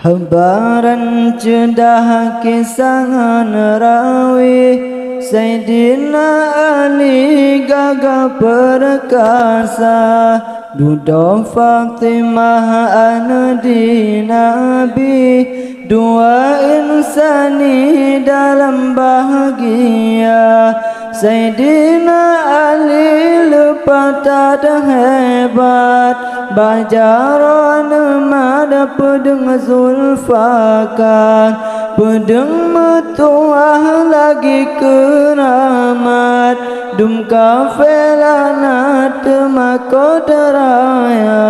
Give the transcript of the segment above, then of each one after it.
Habaran cedah kisah rawi Sayyidina Ali gagah perkasa Duda Fatimah anadi Nabi Dua insani dalam bahagia Sayyidina Ali lupa tak hebat Bajaran mada pedeng zulfakan Pedeng metuah lagi keramat Dum kafelana temakodaraya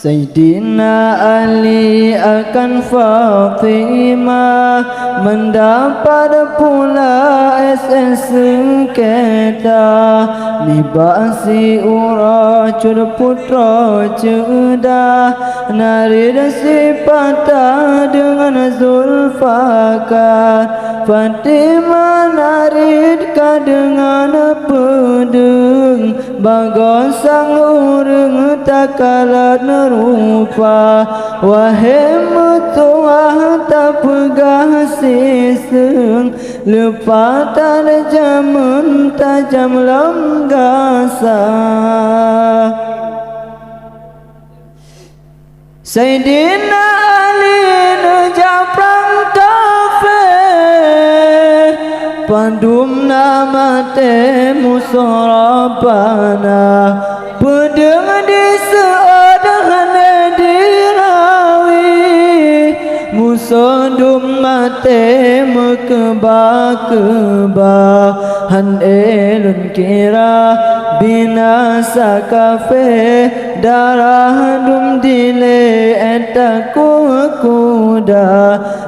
Sayyidina Ali akan Fatimah mendapat pula SS sengketa Libasi ura cur putra cedah Narid sipata dengan zulfakan Fatimah naridka dengan pedeng Bagus sang urang tak kalah rupa Wahai metuah tak pegah siseng Lupa tajam tajam lemgasa Sayyidina Ali nujaprang kafe Pandum nama temu sorapana Pedeng di seadahana dirawi Musodum mate mekeba-keba Han elun kira binasa kafe Darah dum dile etaku kuda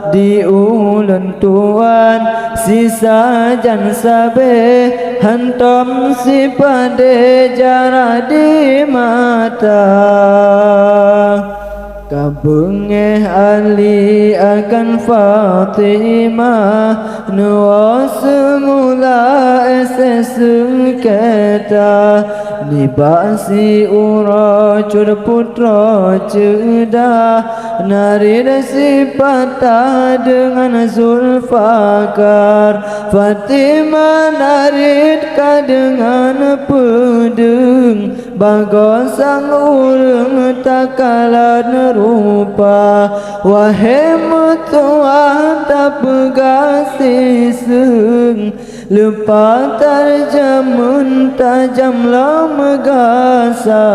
Di ulun tuan sisa jan sabe Hantam si pade jara di mata Kabungeh Ali akan Fatimah Nuwa semula SS sengketa Libasi ura cur putra cedah Narid sipata dengan zulfakar Fatimah naridka dengan pedeng Bagus sang urang tak kalah rupa Wahai metuah tak pegah siseng Lupa tarjamun tajam lemgasa